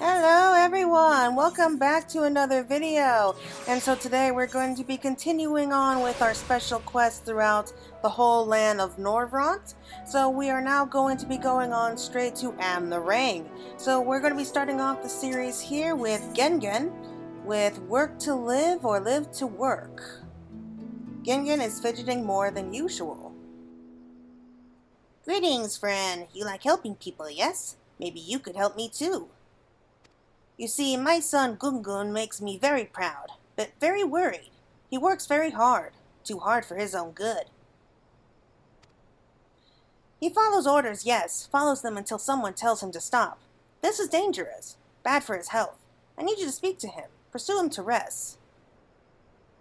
Hello everyone, welcome back to another video. And so today we're going to be continuing on with our special quest throughout the whole land of Norvrant. So we are now going to be going on straight to Amh Araeng. So we're going to be starting off the series here with Gengen, with Work to Live or Live to Work. Gengen is fidgeting more than usual. Greetings, friend. You like helping people, yes? Maybe you could help me too. You see, my son Gungun makes me very proud, but very worried. He works very hard, too hard for his own good. He follows orders, yes, follows them until someone tells him to stop. This is dangerous, bad for his health. I need you to speak to him, pursue him to rest.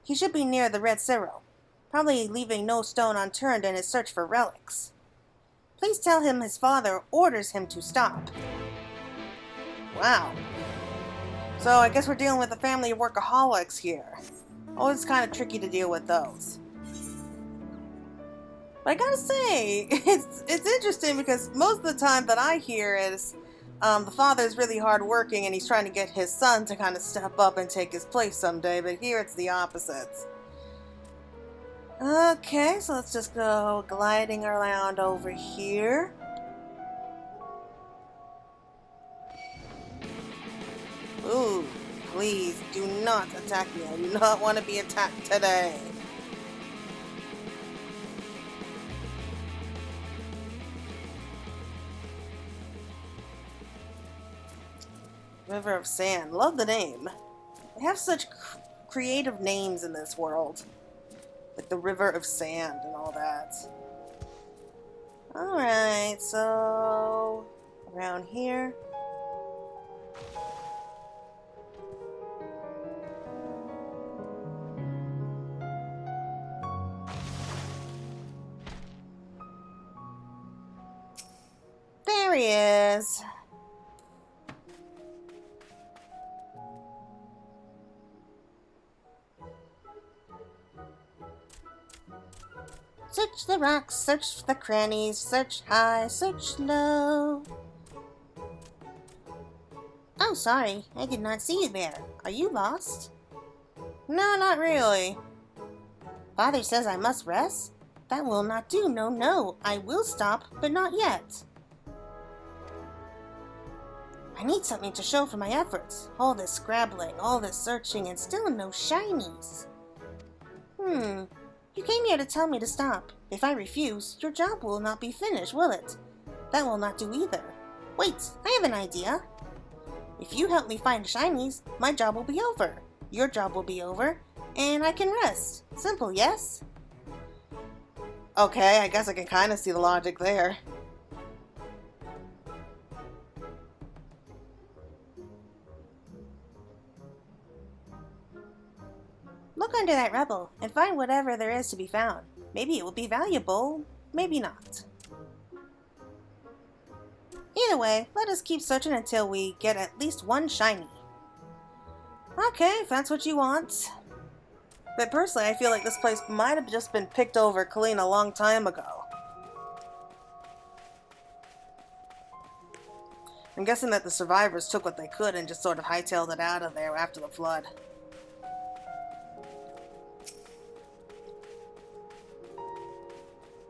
He should be near the Red Cirro, probably leaving no stone unturned in his search for relics. Please tell him his father orders him to stop. Wow. So I guess we're dealing with a family of workaholics here. Always it's kind of tricky to deal with those. But I gotta say, it's interesting because most of the time that I hear is the father's really hardworking and he's trying to get his son to kind of step up and take his place someday, but here it's the opposites. Okay, so let's just go gliding around over here. Ooh, please do not attack me. I do not want to be attacked today. River of Sand. Love the name. They have such creative names in this world. Like the River of Sand and all that. Alright, so around here. There he is. Search the rocks, search the crannies, search high, search low. Oh, sorry, I did not see you there. Are you lost? No, not really. Father says I must rest? That will not do, no. I will stop, but not yet. I need something to show for my efforts. All this scrabbling, all this searching, and still no shinies. You came here to tell me to stop. If I refuse, your job will not be finished, will it? That will not do either. Wait, I have an idea. If you help me find shinies, my job will be over. Your job will be over, and I can rest. Simple, yes? Okay, I guess I can kind of see the logic there. Look under that rubble and find whatever there is to be found. Maybe it will be valuable, maybe not. Either way, let us keep searching until we get at least one shiny. Okay, if that's what you want. But personally, I feel like this place might have just been picked over clean a long time ago. I'm guessing that the survivors took what they could and just sort of hightailed it out of there after the flood.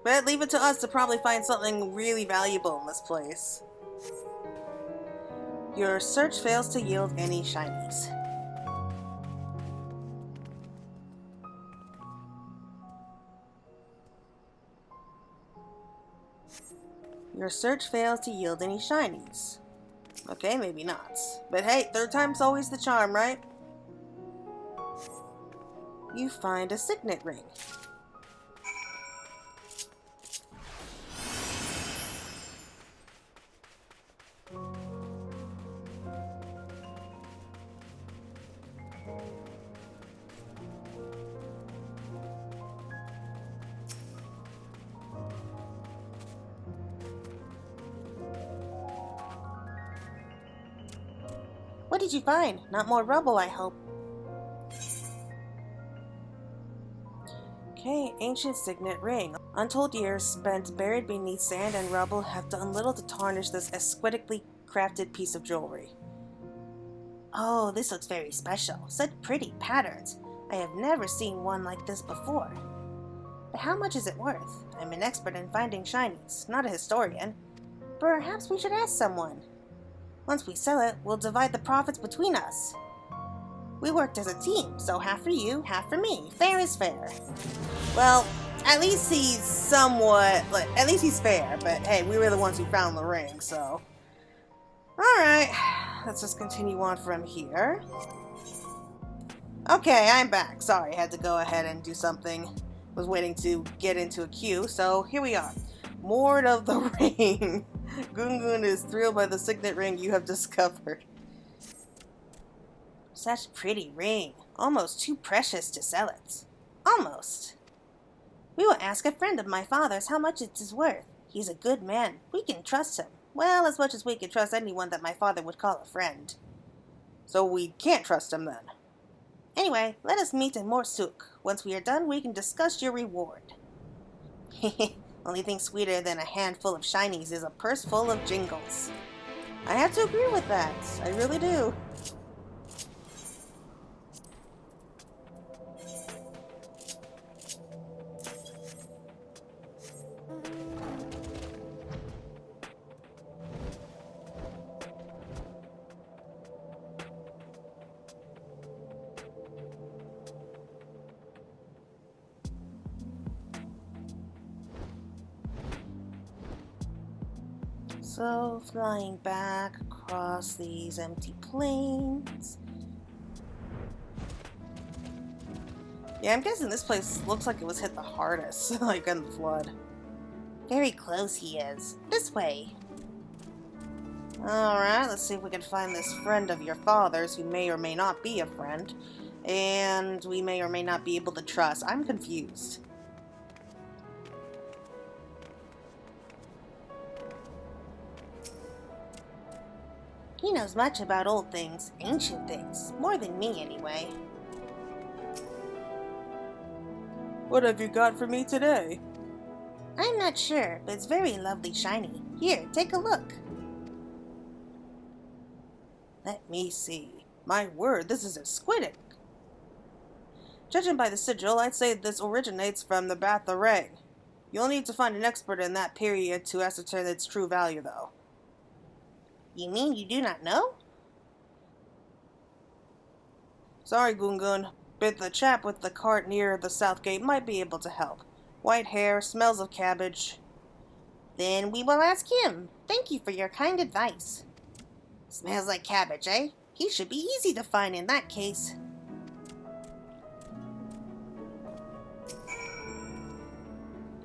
But leave it to us to probably find something really valuable in this place. Your search fails to yield any shinies. Your search fails to yield any shinies. Okay, maybe not. But hey, third time's always the charm, right? You find a Signet ring. What did you find? Not more rubble, I hope. Okay, ancient signet ring. Untold years spent buried beneath sand and rubble have done little to tarnish this aesthetically crafted piece of jewelry. Oh, this looks very special. Such pretty patterns. I have never seen one like this before. But how much is it worth? I'm an expert in finding shinies, not a historian. Perhaps we should ask someone. Once we sell it, we'll divide the profits between us. We worked as a team, so half for you, half for me. Fair is fair. Well, at least he's somewhat, at least he's fair, but hey, we were the ones who found the ring, so. Alright, let's just continue on from here. Okay, I'm back. Sorry, I had to go ahead and do something. Was waiting to get into a queue, so here we are. Moored of the Ring. Gungun is thrilled by the Signet ring you have discovered. Such a pretty ring. Almost too precious to sell it. Almost. We will ask a friend of my father's how much it is worth. He's a good man. We can trust him. Well, as much as we can trust anyone that my father would call a friend. So we can't trust him then. Anyway, let us meet in Morsuk. Once we are done, we can discuss your reward. Only thing sweeter than a handful of shinies is a purse full of jingles. I have to agree with that. I really do. So, flying back across these empty plains. Yeah, I'm guessing this place looks like it was hit the hardest, like in the flood. Very close he is. This way. Alright, let's see if we can find this friend of your father's who may or may not be a friend. And we may or may not be able to trust. I'm confused. He knows much about old things, ancient things, more than me anyway. What have you got for me today? I'm not sure, but it's very lovely shiny. Here, take a look. Let me see. My word, this is exquisite. Judging by the sigil, I'd say this originates from the Amh Araeng. You'll need to find an expert in that period to ascertain its true value, though. You mean you do not know? Sorry, Gungun, but the chap with the cart near the south gate might be able to help. White hair, smells of cabbage. Then we will ask him. Thank you for your kind advice. Smells like cabbage, eh? He should be easy to find in that case.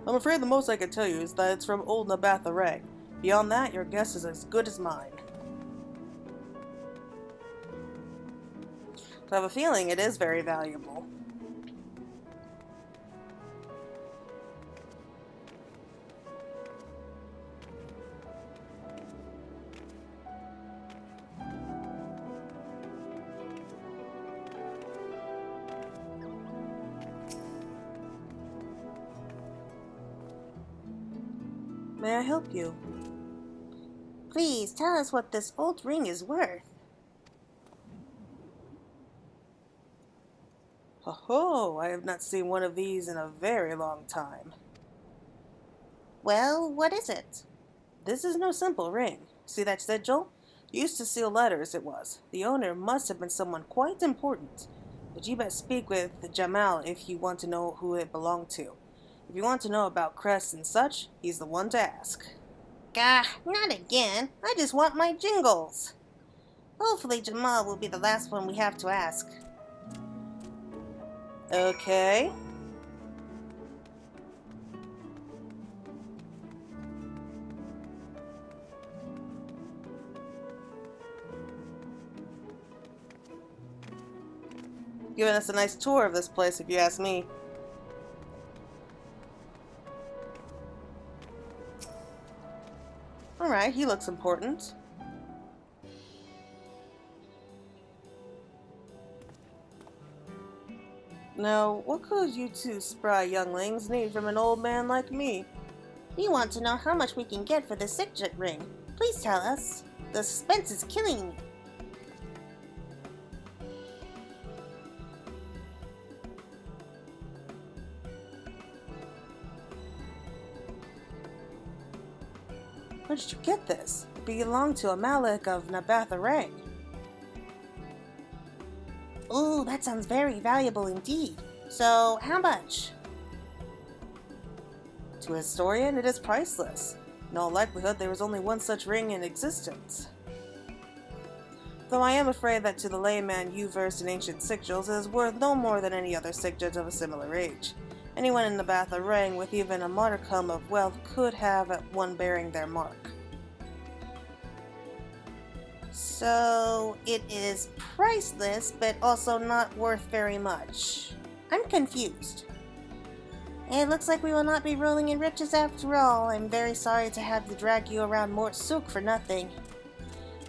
I'm afraid the most I can tell you is that it's from old Amh Araeng. Beyond that, your guess is as good as mine. I have a feeling it is very valuable. May I help you? Please tell us what this old ring is worth. Oh, I have not seen one of these in a very long time. Well, what is it? This is no simple ring. See that sigil? Used to seal letters, it was. The owner must have been someone quite important. But you best speak with Jamal if you want to know who it belonged to. If you want to know about crests and such, he's the one to ask. Gah, not again. I just want my jingles. Hopefully Jamal will be the last one we have to ask. Okay. Giving us a nice tour of this place, if you ask me. Alright, he looks important. Now, what could you two spry younglings need from an old man like me? We want to know how much we can get for the Signet ring. Please tell us. The suspense is killing me. Where did you get this? It belonged to a Malik of Amh Araeng. Ooh, that sounds very valuable indeed. So, how much? To a historian, it is priceless. In all likelihood, there is only one such ring in existence. Though I am afraid that to the layman you versed in ancient sigils, it is worth no more than any other signet of a similar age. Anyone in the Amh Araeng with even a modicum of wealth could have one bearing their mark. So, it is priceless, but also not worth very much. I'm confused. It looks like we will not be rolling in riches after all. I'm very sorry to have to drag you around Mort Souk for nothing.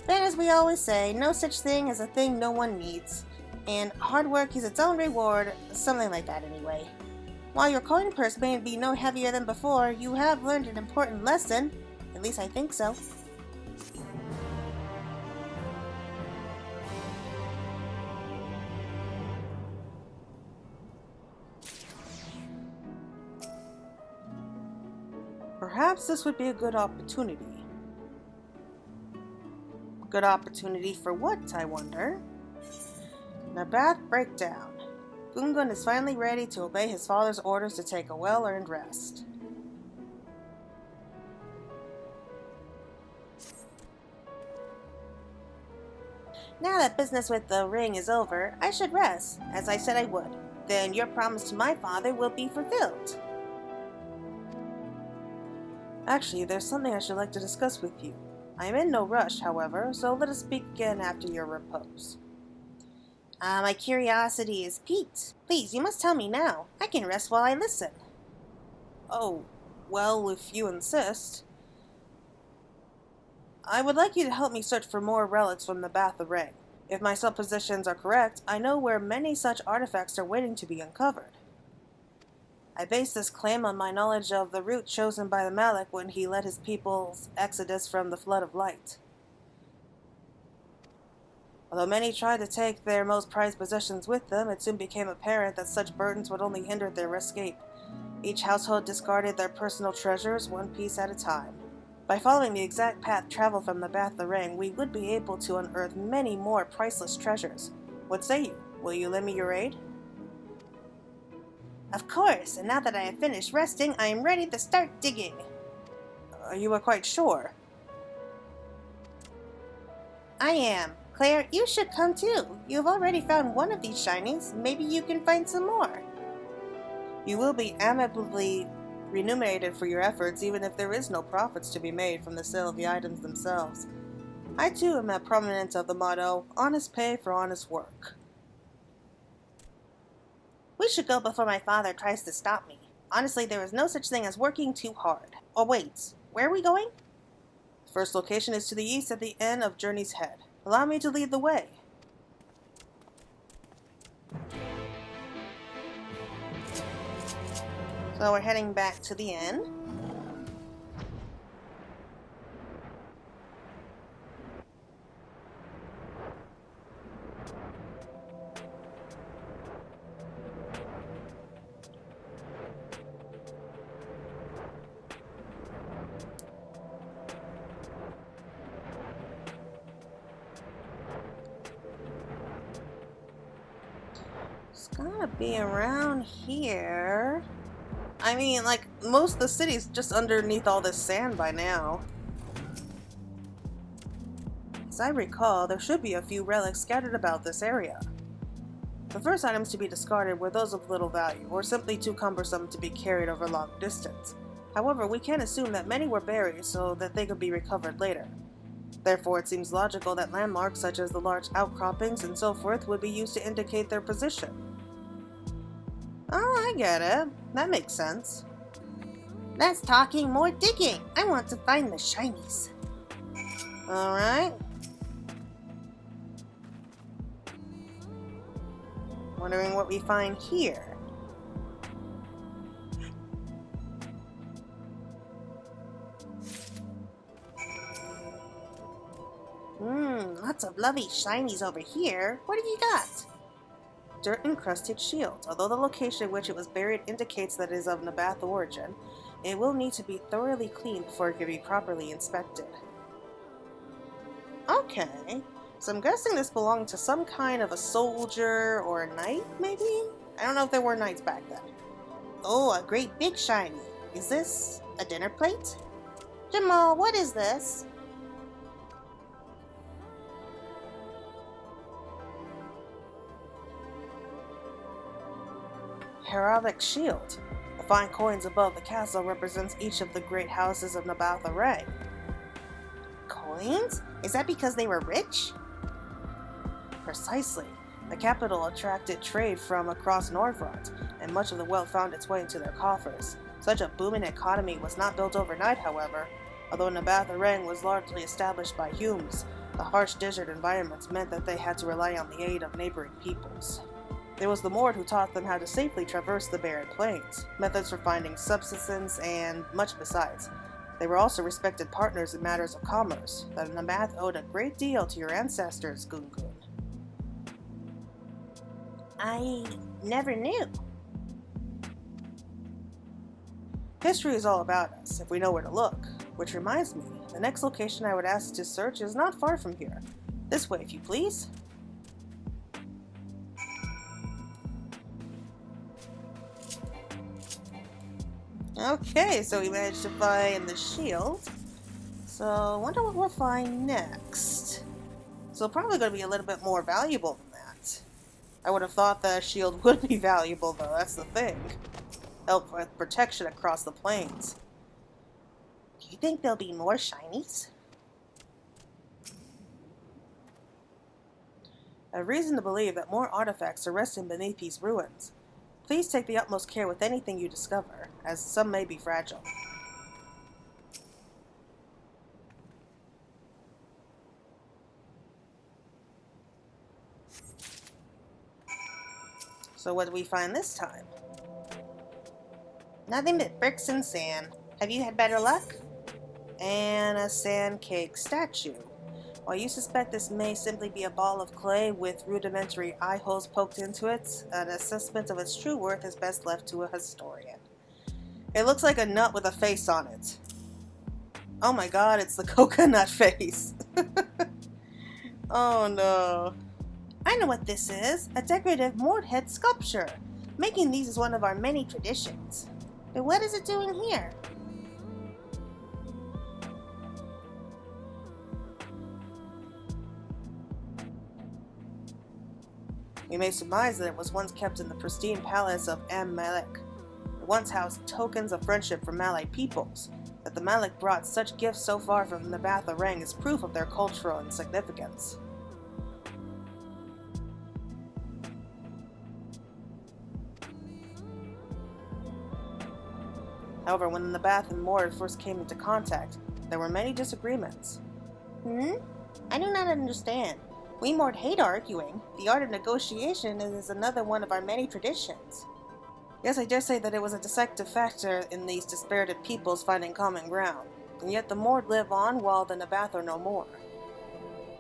But as we always say, no such thing as a thing no one needs. And hard work is its own reward, something like that anyway. While your coin purse may be no heavier than before, you have learned an important lesson. At least I think so. Perhaps this would be a good opportunity. Good opportunity for what, I wonder? Nabath breakdown. Gungun is finally ready to obey his father's orders to take a well-earned rest. Now that business with the ring is over, I should rest, as I said I would. Then your promise to my father will be fulfilled. Actually, there's something I should like to discuss with you. I am in no rush, however, so let us speak again after your repose. My curiosity is piqued. Please, you must tell me now. I can rest while I listen. Oh, well, if you insist. I would like you to help me search for more relics from the Amh Araeng. If my suppositions are correct, I know where many such artifacts are waiting to be uncovered. I base this claim on my knowledge of the route chosen by the Malik when he led his people's exodus from the Flood of Light. Although many tried to take their most prized possessions with them, it soon became apparent that such burdens would only hinder their escape. Each household discarded their personal treasures, one piece at a time. By following the exact path traveled from the Amh Araeng, we would be able to unearth many more priceless treasures. What say you? Will you lend me your aid? Of course, and now that I have finished resting, I am ready to start digging. You are quite sure? I am. Claire, you should come too. You have already found one of these shinies. Maybe you can find some more. You will be amicably remunerated for your efforts, even if there is no profits to be made from the sale of the items themselves. I too am a proponent of the motto, honest pay for honest work. We should go before my father tries to stop me. Honestly, there is no such thing as working too hard. Oh wait, where are we going? The first location is to the east at the end of Journey's Head. Allow me to lead the way. So we're heading back to the inn. It's gotta be around here. I mean, like, most of the city's just underneath all this sand by now. As I recall, there should be a few relics scattered about this area. The first items to be discarded were those of little value, or simply too cumbersome to be carried over long distance. However, we can assume that many were buried so that they could be recovered later. Therefore, it seems logical that landmarks such as the large outcroppings and so forth would be used to indicate their position. Oh, I get it. That makes sense. Less talking, more digging. I want to find the shinies. Alright. Wondering what we find here. Lots of lovely shinies over here. What have you got? Dirt-encrusted shield. Although the location in which it was buried indicates that it is of Nabath origin, It will need to be thoroughly cleaned before it can be properly inspected. Okay, so I'm guessing this belonged to some kind of a soldier or a knight, maybe? I don't know if there were knights back then. Oh, a great big shiny. Is this a dinner plate? Jamal, what is this? Heraldic shield. The fine coins above the castle represents each of the great houses of Amh Araeng. Coins? Is that because they were rich? Precisely. The capital attracted trade from across Northront, and much of the wealth found its way into their coffers. Such a booming economy was not built overnight, however. Although Amh Araeng was largely established by humans, the harsh desert environments meant that they had to rely on the aid of neighboring peoples. There was the Mord who taught them how to safely traverse the barren plains, methods for finding subsistence, and much besides. They were also respected partners in matters of commerce. The Namath owed a great deal to your ancestors, Gungun. I never knew. History is all about us, if we know where to look. Which reminds me, the next location I would ask to search is not far from here. This way, if you please. Okay, so we managed to find the shield. So, I wonder what we'll find next. So, probably going to be a little bit more valuable than that. I would have thought the shield would be valuable, though. That's the thing. Help with protection across the plains. Do you think there'll be more shinies? I have reason to believe that more artifacts are resting beneath these ruins. Please take the utmost care with anything you discover, as some may be fragile. So what do we find this time? Nothing but bricks and sand. Have you had better luck? And a sand cake statue. While you suspect this may simply be a ball of clay with rudimentary eye holes poked into it, an assessment of its true worth is best left to a historian. It looks like a nut with a face on it. Oh my god, it's the coconut face. Oh no. I know what this is. A decorative Mord head sculpture. Making these is one of our many traditions. But what is it doing here? We may surmise that it was once kept in the pristine palace of Amh Araeng. It once housed tokens of friendship from allied peoples. That the Malak brought such gifts so far from Amh Araeng is proof of their cultural insignificance. However, when the Namath and Mord first came into contact, there were many disagreements. I do not understand. We Mord hate arguing. The art of negotiation is another one of our many traditions. Yes, I dare say that it was a decisive factor in these dispirited peoples finding common ground, and yet the Mord live on while the Namath are no more.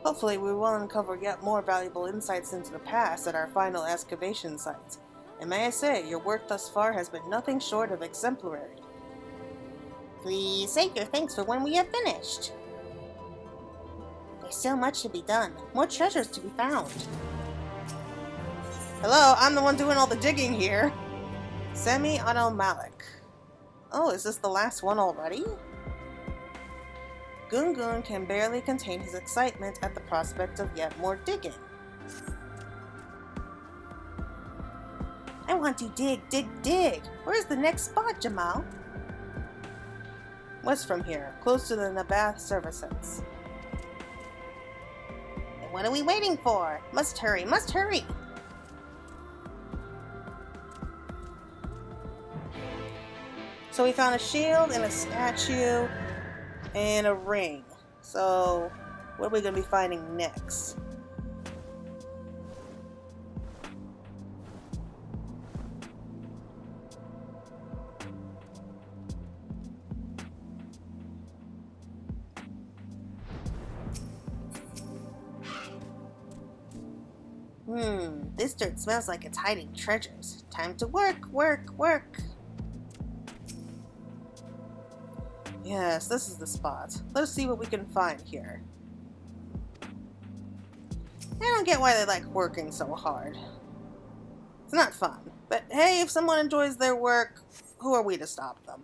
Hopefully we will uncover yet more valuable insights into the past at our final excavation site. And may I say, your work thus far has been nothing short of exemplary. Please save your thanks for when we have finished. There's so much to be done, more treasures to be found. Hello, I'm the one doing all the digging here. Semi-automatic. Oh, is this the last one already? Gungun can barely contain his excitement at the prospect of yet more digging. I want to dig, dig, dig. Where's the next spot, Jamal? West from here, close to the Namath services. What are we waiting for? Must hurry, must hurry! So we found a shield and a statue and a ring. So what are we going to be finding next? This dirt smells like it's hiding treasures. Time to work, work, work. Yes, this is the spot. Let's see what we can find here. I don't get why they like working so hard. It's not fun. But hey, if someone enjoys their work, who are we to stop them?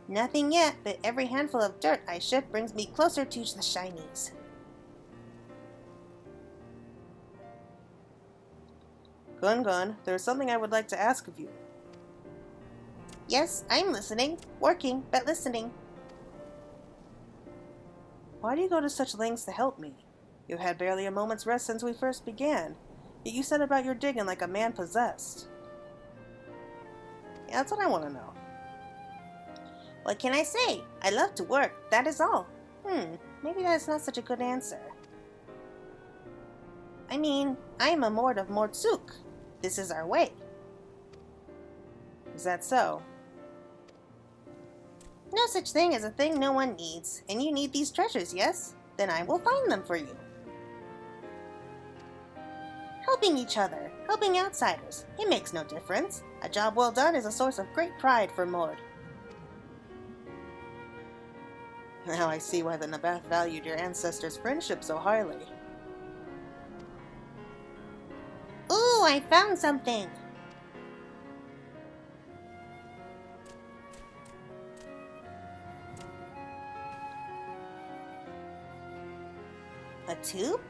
Nothing yet, but every handful of dirt I shift brings me closer to the shinies. Gun, there's something I would like to ask of you. Yes, I'm listening. Working, but listening. Why do you go to such lengths to help me? You've had barely a moment's rest since we first began. Yet you set about your digging like a man possessed. Yeah, that's what I want to know. What can I say? I love to work, that is all. Maybe that's not such a good answer. I mean, I am a Mord of Mortsuk. This is our way. Is that so? No such thing as a thing no one needs, and you need these treasures, yes? Then I will find them for you. Helping each other, helping outsiders, it makes no difference. A job well done is a source of great pride for Mord. Now I see why the Nabath valued your ancestors' friendship so highly. Ooh, I found something! A tube?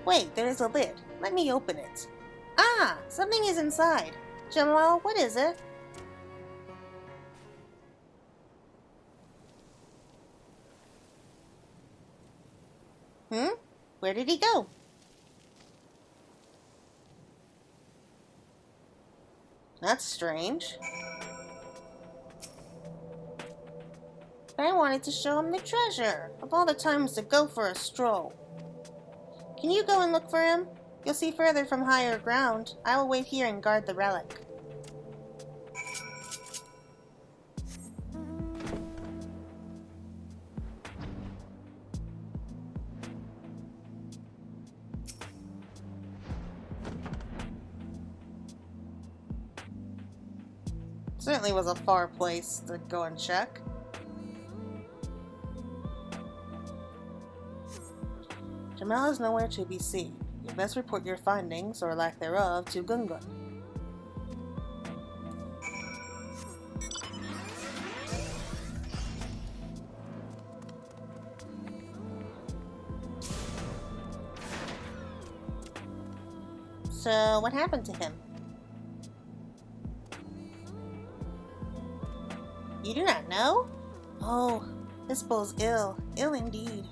Wait, there is a lid. Let me open it. Ah! Something is inside. Jamal, what is it? Where did he go? That's strange. But I wanted to show him the treasure, of all the times to go for a stroll. Can you go and look for him? You'll see further from higher ground. I will wait here and guard the relic. Certainly was a far place to go and check. Jamal is nowhere to be seen. You best report your findings, or lack thereof, to Gungun. So, what happened to him? You do not know? Oh, this bull's ill. Ill indeed.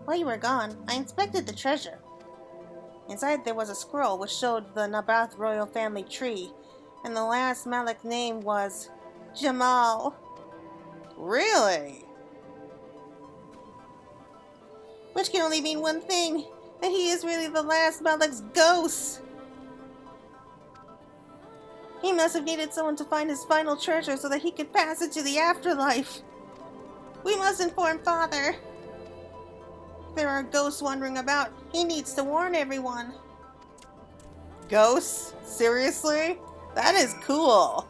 While you were gone, I inspected the treasure. Inside there was a scroll which showed the Nabath royal family tree, and the last Malik name was Jamal. Really? Which can only mean one thing, that he is really the last Malik's ghost. He must have needed someone to find his final treasure so that he could pass it to the afterlife. We must inform Father. If there are ghosts wandering about, he needs to warn everyone. Ghosts? Seriously? That is cool.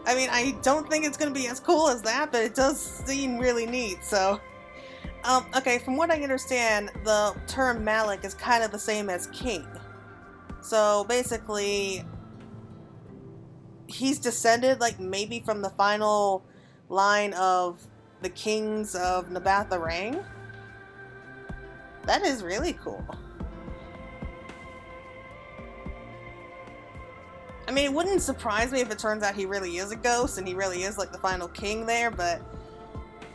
I mean, I don't think it's going to be as cool as that, but it does seem really neat, so... okay, from what I understand, the term Malik is kind of the same as king. So, basically... he's descended, like, maybe from the final line of the kings of Amh Araeng. That is really cool. I mean, it wouldn't surprise me if it turns out he really is a ghost and he really is, like, the final king there, but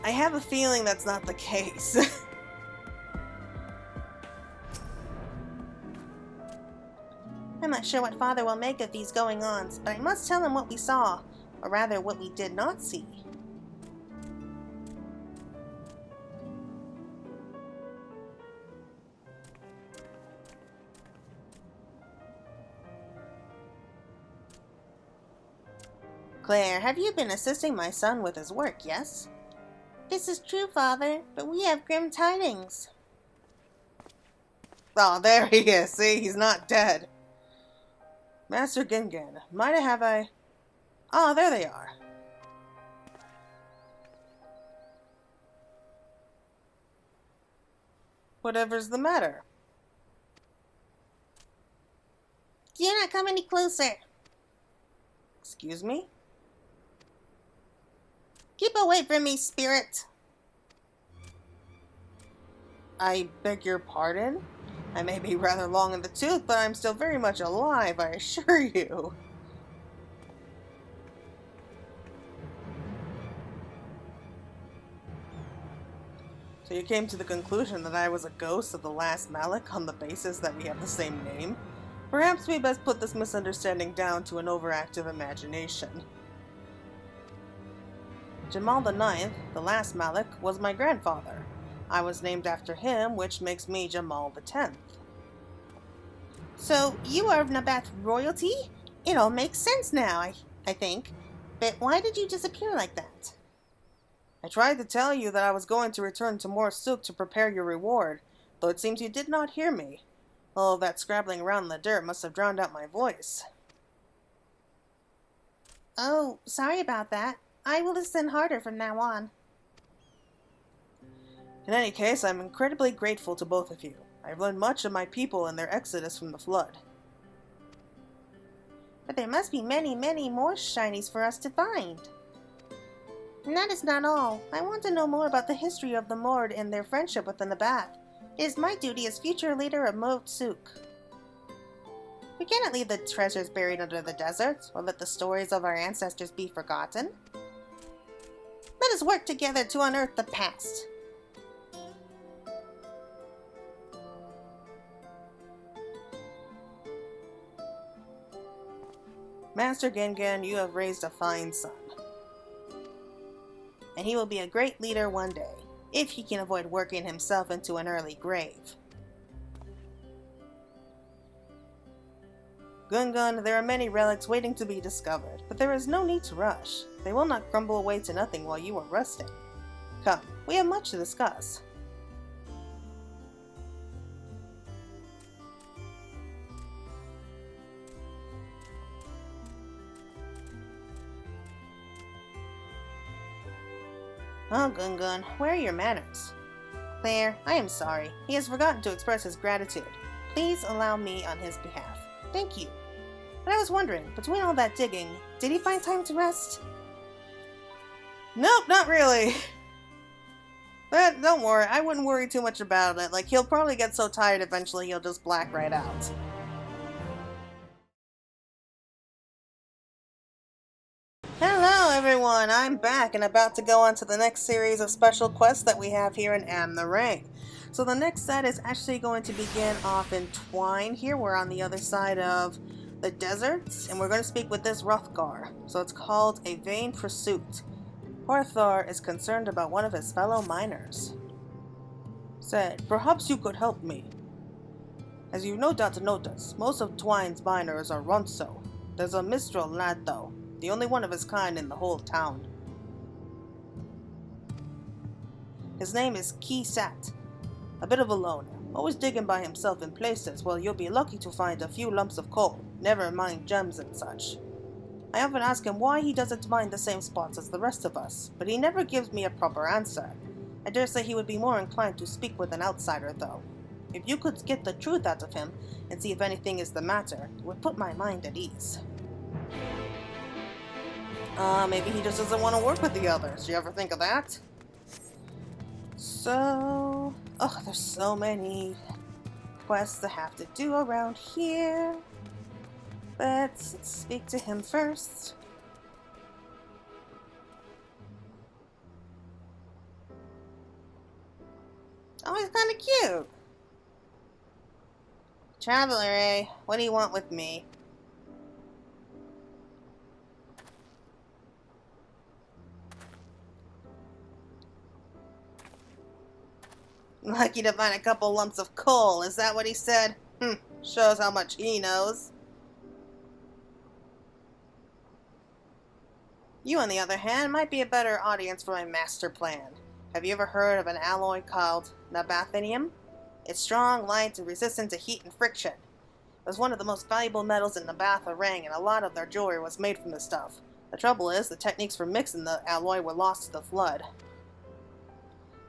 I have a feeling that's not the case. I'm not sure what Father will make of these going-ons, but I must tell him what we saw, or rather what we did not see. Claire, have you been assisting my son with his work, yes? This is true, Father, but we have grim tidings. Oh, there he is. See, he's not dead. Master Gingan, might I have Ah, there they are. Whatever's the matter? Do not come any closer. Excuse me? Keep away from me, spirit. I beg your pardon? I may be rather long in the tooth, but I'm still very much alive, I assure you. So you came to the conclusion that I was a ghost of the last Malik on the basis that we have the same name? Perhaps we best put this misunderstanding down to an overactive imagination. Jamal the Ninth, the last Malik, was my grandfather. I was named after him, which makes me Jamal the 10th. So, you are of Nabath royalty? It all makes sense now, I think. But why did you disappear like that? I tried to tell you that I was going to return to Morsuk to prepare your reward, though it seems you did not hear me. All of that scrabbling around in the dirt must have drowned out my voice. Oh, sorry about that. I will listen harder from now on. In any case, I'm incredibly grateful to both of you. I've learned much of my people and their exodus from the flood. But there must be many, many more shinies for us to find. And that is not all. I want to know more about the history of the Mord and their friendship with the Nabath. It is my duty as future leader of Motsuk. We cannot leave the treasures buried under the desert, or let the stories of our ancestors be forgotten. Let us work together to unearth the past. Master Gengan, you have raised a fine son. And he will be a great leader one day, if he can avoid working himself into an early grave. Gungun, there are many relics waiting to be discovered, but there is no need to rush. They will not crumble away to nothing while you are resting. Come, we have much to discuss. Oh, Gungun, where are your manners? Claire, I am sorry. He has forgotten to express his gratitude. Please allow me on his behalf. Thank you. But I was wondering, between all that digging, did he find time to rest? Nope, not really. But don't worry, I wouldn't worry too much about it. Like, he'll probably get so tired eventually he'll just black right out. Hello everyone, I'm back and about to go on to the next series of special quests that we have here in Amh Araeng. So the next set is actually going to begin off in Twine. Here we're on the other side of the deserts, and we're going to speak with this Hrothgar. So it's called A Vain Pursuit. Hrothgar is concerned about one of his fellow miners. Said, perhaps you could help me. As you've no doubt noticed, most of Twine's miners are Ronso. There's a Mistral lad though, the only one of his kind in the whole town. His name is Ki Sat. A bit of a loner, always digging by himself in places where you'll be lucky to find a few lumps of coal, never mind gems and such. I often ask him why he doesn't mine the same spots as the rest of us, but he never gives me a proper answer. I dare say he would be more inclined to speak with an outsider though. If you could get the truth out of him and see if anything is the matter, it would put my mind at ease. Maybe he just doesn't want to work with the others. Do you ever think of that? So... oh, there's so many quests I have to do around here. But let's speak to him first. Oh, he's kind of cute. Traveler, eh? What do you want with me? Lucky to find a couple lumps of coal, is that what he said? Shows how much he knows. You, on the other hand, might be a better audience for my master plan. Have you ever heard of an alloy called Nabathinium? It's strong, light, and resistant to heat and friction. It was one of the most valuable metals in Amh Araeng, and a lot of their jewelry was made from this stuff. The trouble is, the techniques for mixing the alloy were lost to the flood.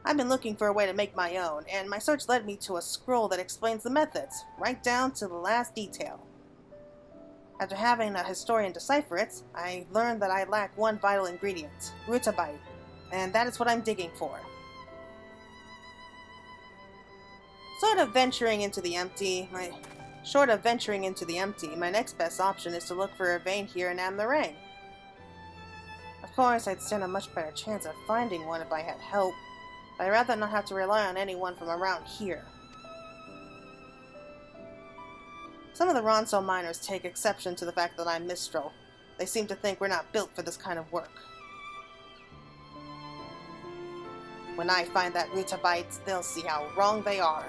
I've been looking for a way to make my own, and my search led me to a scroll that explains the methods, right down to the last detail. After having a historian decipher it, I learned that I lack one vital ingredient, rutabaga, and that is what I'm digging for. Short of venturing into the empty, my next best option is to look for a vein here in Amh Araeng. Of course, I'd stand a much better chance of finding one if I had help, but I'd rather not have to rely on anyone from around here. Some of the Ronso miners take exception to the fact that I'm Mistral. They seem to think we're not built for this kind of work. When I find that rutabaga, they'll see how wrong they are.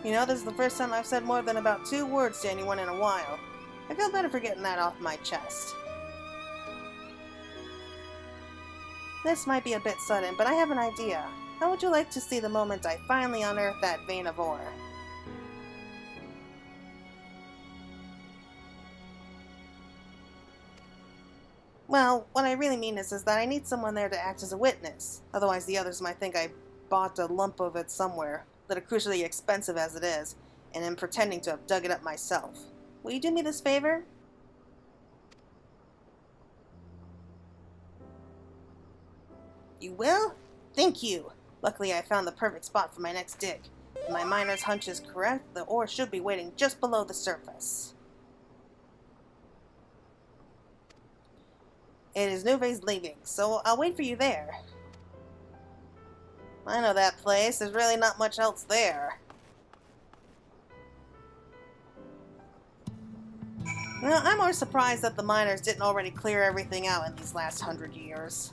You know, this is the first time I've said more than about 2 words to anyone in a while. I feel better for getting that off my chest. This might be a bit sudden, but I have an idea. How would you like to see the moment I finally unearth that vein of ore? Well, what I really mean is that I need someone there to act as a witness. Otherwise the others might think I bought a lump of it somewhere, that are crucially expensive as it is, and am pretending to have dug it up myself. Will you do me this favor? You will? Thank you! Luckily I found the perfect spot for my next dig. If my miner's hunch is correct, the ore should be waiting just below the surface. It is Nuve's leaving, so I'll wait for you there. I know that place. There's really not much else there. You know, I'm more surprised that the miners didn't already clear everything out in these last 100 years.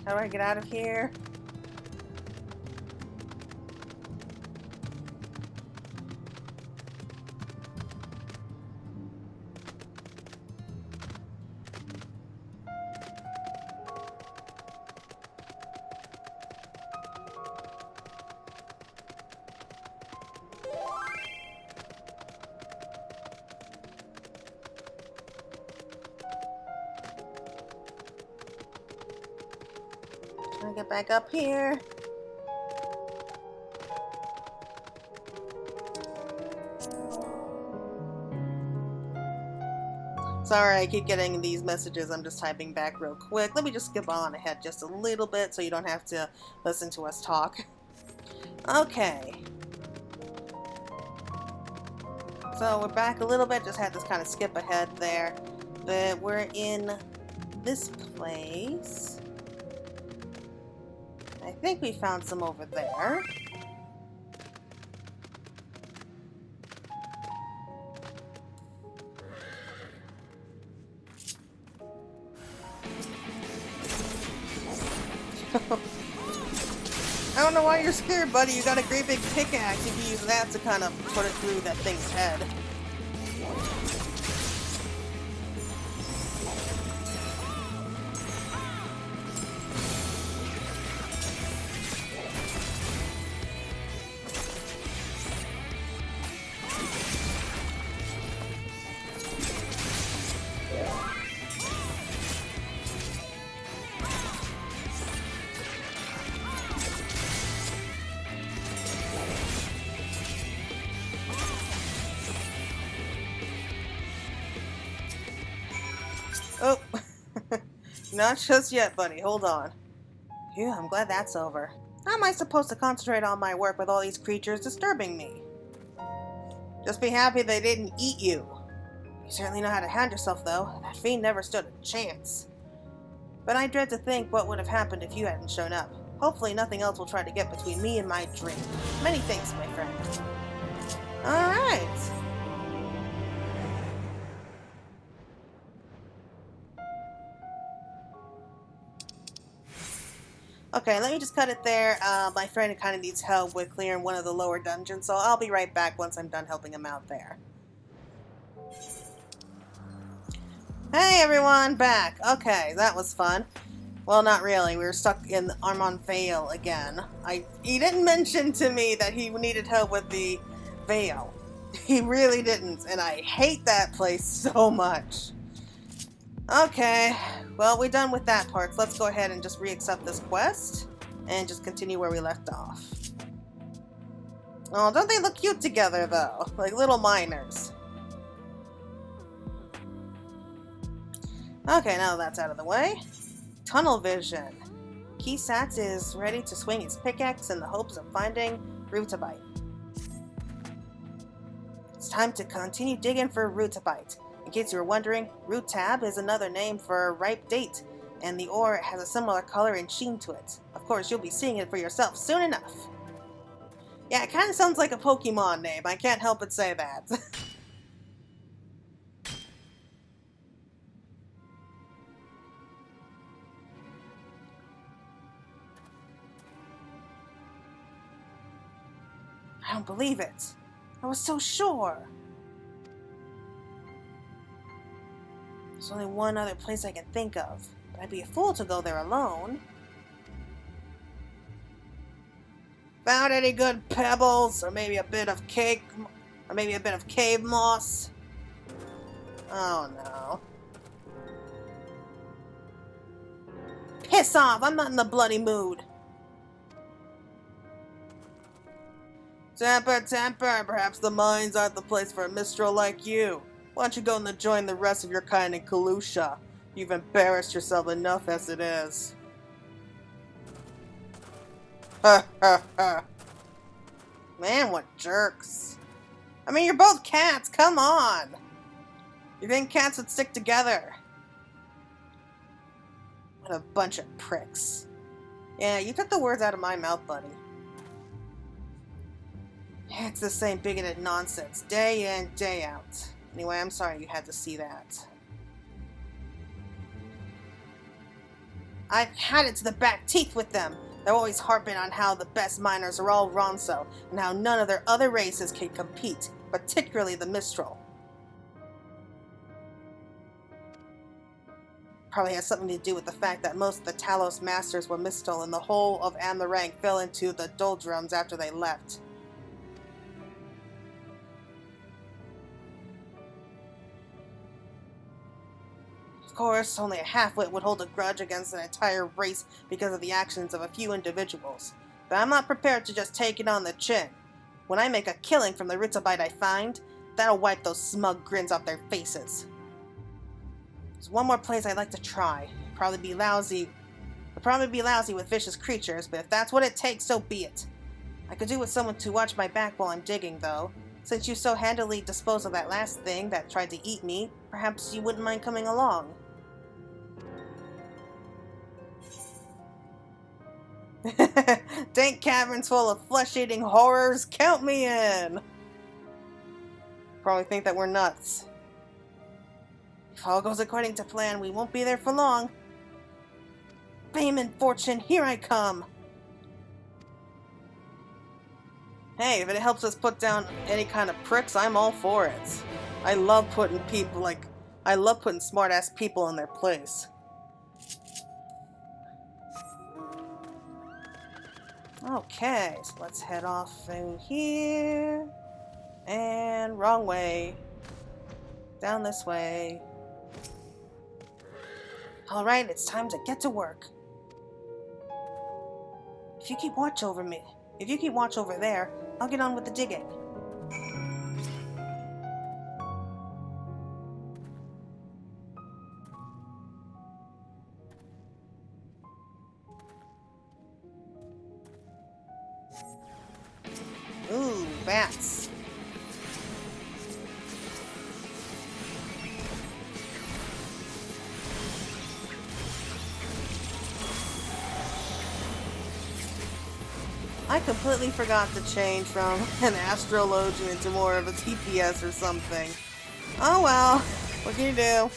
How do I get out of here? Trying to get back up here. Sorry, I keep getting these messages. I'm just typing back real quick. Let me just skip on ahead just a little bit so you don't have to listen to us talk. Okay. So we're back a little bit. Just had this kind of skip ahead there. But we're in this place. I think we found some over there. I don't know why you're scared, buddy. You got a great big pickaxe. You can use that to kind of put it through that thing's head. Oh, not just yet, buddy. Hold on. Phew, I'm glad that's over. How am I supposed to concentrate on my work with all these creatures disturbing me? Just be happy they didn't eat you. You certainly know how to handle yourself, though. That fiend never stood a chance. But I dread to think what would have happened if you hadn't shown up. Hopefully nothing else will try to get between me and my dream. Many thanks, my friend. Alright. Okay, let me just cut it there. My friend kind of needs help with clearing one of the lower dungeons, so I'll be right back once I'm done helping him out there. Hey everyone, back. Okay, that was fun. Well, not really. We were stuck in Armand Vale again. He didn't mention to me that he needed help with the Vale. He really didn't, and I hate that place so much. Okay, well, we're done with that part, so let's go ahead and just re-accept this quest, and just continue where we left off. Oh, don't they look cute together, though? Like little minors. Okay, now that's out of the way. Tunnel vision. Keysats is ready to swing his pickaxe in the hopes of finding Rutabyte. It's time to continue digging for Rutabyte. In case you were wondering, Rutab is another name for a ripe date, and the ore has a similar color and sheen to it. Of course, you'll be seeing it for yourself soon enough. Yeah, it kind of sounds like a Pokemon name. I can't help but say that. I don't believe it. I was so sure. There's only one other place I can think of, but I'd be a fool to go there alone. Found any good pebbles, or maybe a bit of cake, or maybe a bit of cave moss? Oh no. Piss off! I'm not in the bloody mood. Temper, temper, perhaps the mines aren't the place for a minstrel like you. Why don't you go and join the rest of your kind in Kalusha? You've embarrassed yourself enough as it is. Ha ha ha. Man, what jerks. I mean, you're both cats, come on! You think cats would stick together? What a bunch of pricks. Yeah, you took the words out of my mouth, buddy. It's the same bigoted nonsense, day in, day out. Anyway, I'm sorry you had to see that. I've had it to the back teeth with them. They're always harping on how the best miners are all Ronso, and how none of their other races can compete, particularly the Mistral. Probably has something to do with the fact that most of the Talos Masters were Mistral, and the whole of Amh Araeng fell into the doldrums after they left. Of course, only a half-wit would hold a grudge against an entire race because of the actions of a few individuals. But I'm not prepared to just take it on the chin. When I make a killing from the Rutabyte I find, that'll wipe those smug grins off their faces. There's one more place I'd like to try. It'll probably be lousy with vicious creatures, but if that's what it takes, so be it. I could do with someone to watch my back while I'm digging, though. Since you so handily disposed of that last thing that tried to eat me, perhaps you wouldn't mind coming along. Dank caverns full of flesh-eating horrors? Count me in! Probably think that we're nuts. If all goes according to plan, we won't be there for long. Fame and fortune, here I come! Hey, if it helps us put down any kind of pricks, I'm all for it. I love putting smart-ass people in their place. Okay, so let's head off in here. And wrong way. Down this way. Alright, it's time to get to work. If you keep watch over there, I'll get on with the digging. Ooh, bats. I completely forgot to change from an astrologian into more of a TPS or something. Oh well, what can you do?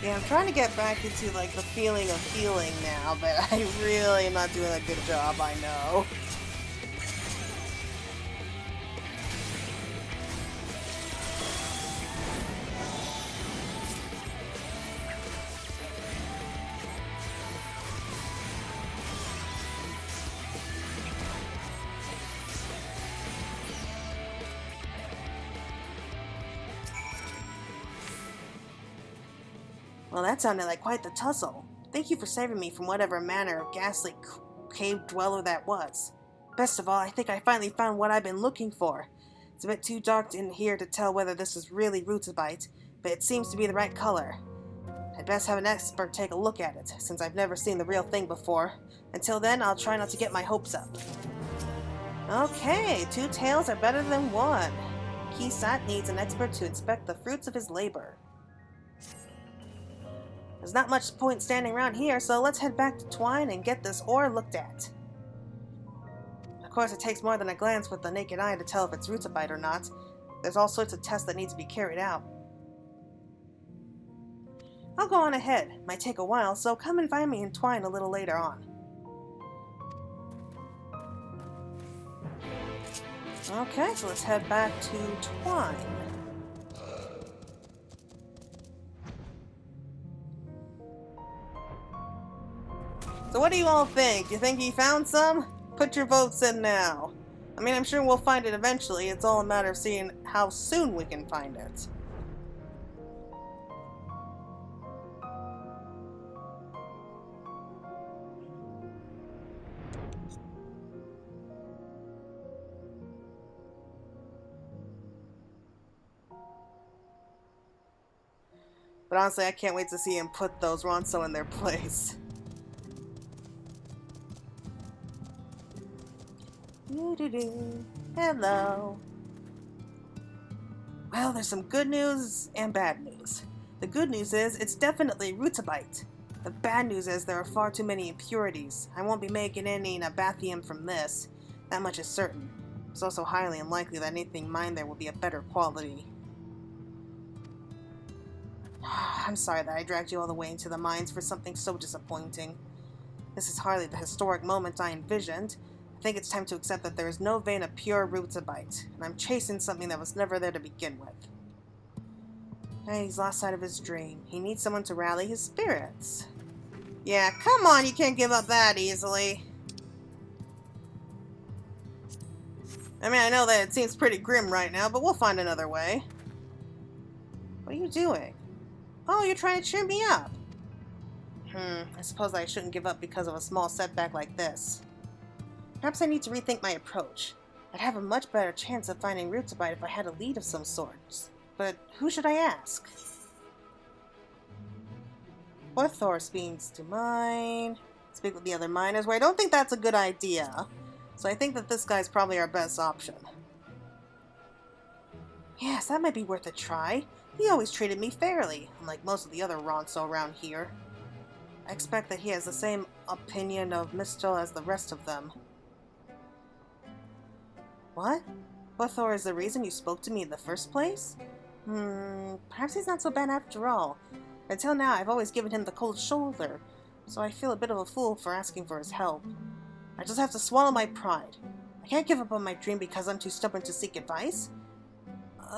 Yeah, I'm trying to get back into, like, the feeling of healing now, but I really am not doing a good job, I know. Well, that sounded like quite the tussle. Thank you for saving me from whatever manner of ghastly cave dweller that was. Best of all, I think I finally found what I've been looking for. It's a bit too dark in here to tell whether this is really Rutabite, but it seems to be the right color. I'd best have an expert take a look at it, since I've never seen the real thing before. Until then, I'll try not to get my hopes up. Okay, 2 tails are better than 1. Kisat needs an expert to inspect the fruits of his labor. There's not much point standing around here, so let's head back to Twine and get this ore looked at. Of course, it takes more than a glance with the naked eye to tell if it's Rutabite or not. There's all sorts of tests that need to be carried out. I'll go on ahead. Might take a while, so come and find me in Twine a little later on. Okay, so let's head back to Twine. So what do you all think? You think he found some? Put your votes in now. I mean, I'm sure we'll find it eventually. It's all a matter of seeing how soon we can find it. But honestly, I can't wait to see him put those Ronso in their place. Hello. Well, there's some good news and bad news. The good news is it's definitely Rutabite. The bad news is there are far too many impurities. I won't be making any Nabathium from this. That much is certain. It's also highly unlikely that anything mined there will be of better quality. I'm sorry that I dragged you all the way into the mines for something so disappointing. This is hardly the historic moment I envisioned. I think it's time to accept that there is no vein of pure Rutabite, and I'm chasing something that was never there to begin with. Hey, he's lost sight of his dream. He needs someone to rally his spirits. Yeah, come on, you can't give up that easily. I mean, I know that it seems pretty grim right now, but we'll find another way. What are you doing? Oh, you're trying to cheer me up. I suppose I shouldn't give up because of a small setback like this. Perhaps I need to rethink my approach. I'd have a much better chance of finding Rutabite if I had a lead of some sort. But who should I ask? Orthor speaks to mine. Speak with the other miners, where I don't think that's a good idea. So I think that this guy's probably our best option. Yes, that might be worth a try. He always treated me fairly, unlike most of the other Ronso around here. I expect that he has the same opinion of Mistel as the rest of them. What? Orthor is the reason you spoke to me in the first place? Perhaps he's not so bad after all. Until now, I've always given him the cold shoulder, so I feel a bit of a fool for asking for his help. I just have to swallow my pride. I can't give up on my dream because I'm too stubborn to seek advice.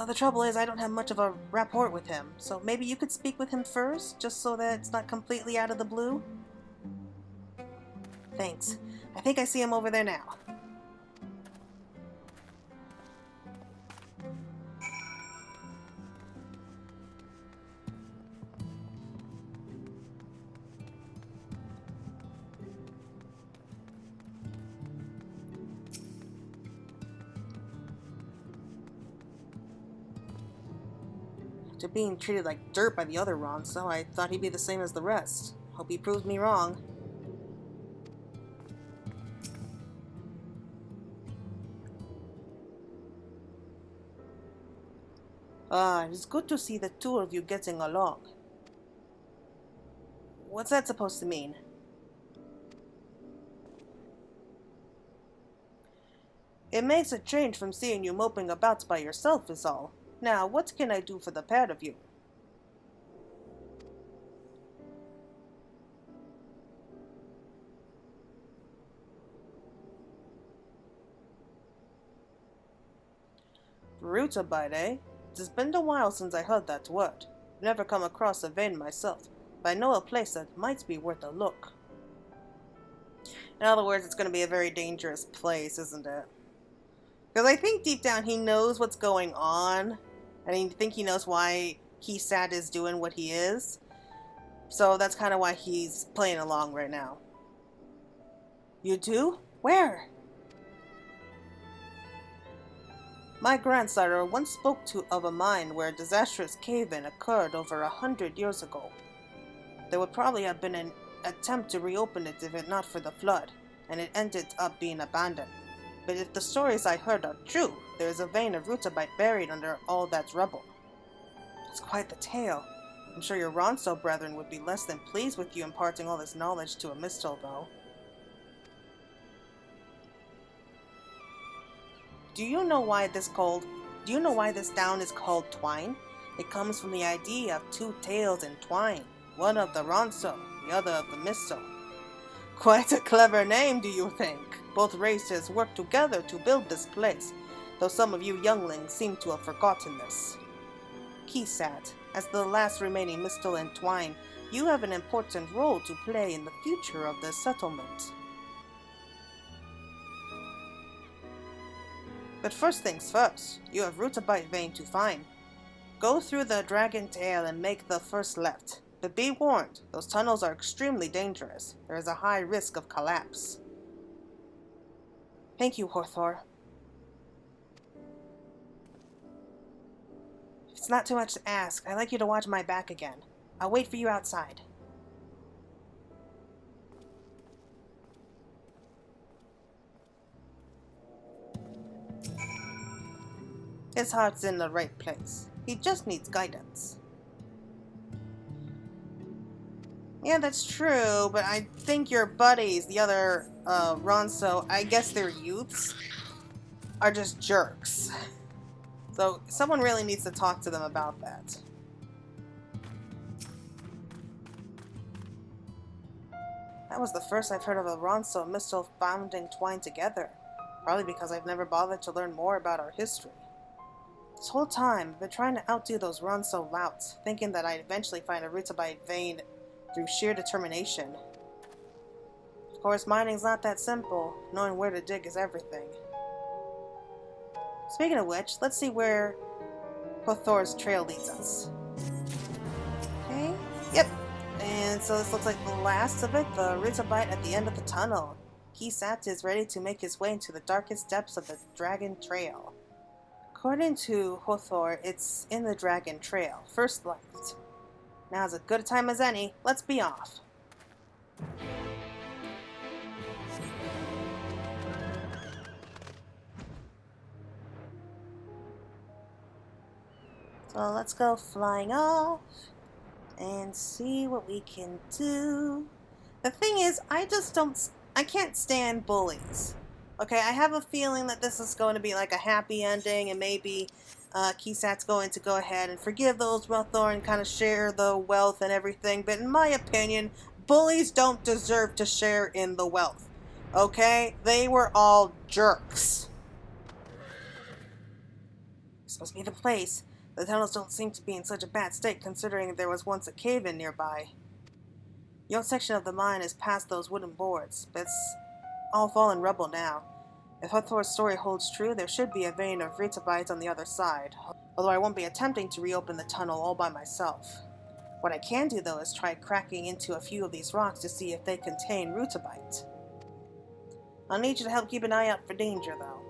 The trouble is, I don't have much of a rapport with him, so maybe you could speak with him first, just so that it's not completely out of the blue? Thanks. I think I see him over there now. After being treated like dirt by the other Ronso, I thought he'd be the same as the rest. Hope he proves me wrong. It's good to see the two of you getting along. What's that supposed to mean? It makes a change from seeing you moping about by yourself is all. Now, what can I do for the pair of you? Rutabyte, eh? It has been a while since I heard that word. I've never come across a vein myself, but I know a place that might be worth a look. In other words, it's going to be a very dangerous place, isn't it? Because I think deep down he knows what's going on, and I think he knows why Kisat is doing what he is. So that's kind of why he's playing along right now. You do? Where? My grandsire once spoke of a mine where a disastrous cave-in occurred over 100 years ago. There would probably have been an attempt to reopen it if it not for the flood, and it ended up being abandoned. But if the stories I heard are true, there is a vein of Rutabyte buried under all that rubble. It's quite the tale. I'm sure your Ronso brethren would be less than pleased with you imparting all this knowledge to a Mistel, though. Do you know why this down is called twine? It comes from the idea of two tails entwined, one of the Ronso, the other of the Mistel. Quite a clever name, do you think? Both races worked together to build this place, though some of you younglings seem to have forgotten this. Kisat, as the last remaining Mistel entwined, you have an important role to play in the future of this settlement. But first things first, you have Rutabyte vein to find. Go through the dragon tail and make the first left. But be warned, those tunnels are extremely dangerous. There is a high risk of collapse. Thank you, Hathor. If it's not too much to ask, I'd like you to watch my back again. I'll wait for you outside. His heart's in the right place. He just needs guidance. Yeah, that's true, but I think your buddies, the other Ronso, I guess they're youths, are just jerks. So someone really needs to talk to them about that. That was the first I've heard of a Ronso and Mistel found entwined together. Probably because I've never bothered to learn more about our history. This whole time, I've been trying to outdo those Ronso louts, thinking that I'd eventually find a Rutabyte vein through sheer determination. Of course, mining's not that simple. Knowing where to dig is everything. Speaking of which, let's see where Hathor's trail leads us. Okay, yep. And so this looks like the last of it, the Rutabyte at the end of the tunnel. Kisat is ready to make his way into the darkest depths of the Dragon Trail. According to Hathor, it's in the Dragon Trail, first light. Now's as good a time as any. Let's be off. So let's go flying off and see what we can do. The thing is, I can't stand bullies. Okay, I have a feeling that this is going to be like a happy ending, and maybe Kisat's going to go ahead and forgive those Hathor and kind of share the wealth and everything. But in my opinion, bullies don't deserve to share in the wealth. Okay? They were all jerks. It's supposed to be the place. The tunnels don't seem to be in such a bad state, considering there was once a cave-in nearby. The old section of the mine is past those wooden boards, but it's all fallen rubble now. If Hathor's story holds true, there should be a vein of Rutabytes on the other side, although I won't be attempting to reopen the tunnel all by myself. What I can do, though, is try cracking into a few of these rocks to see if they contain Rutabyte. I'll need you to help keep an eye out for danger, though.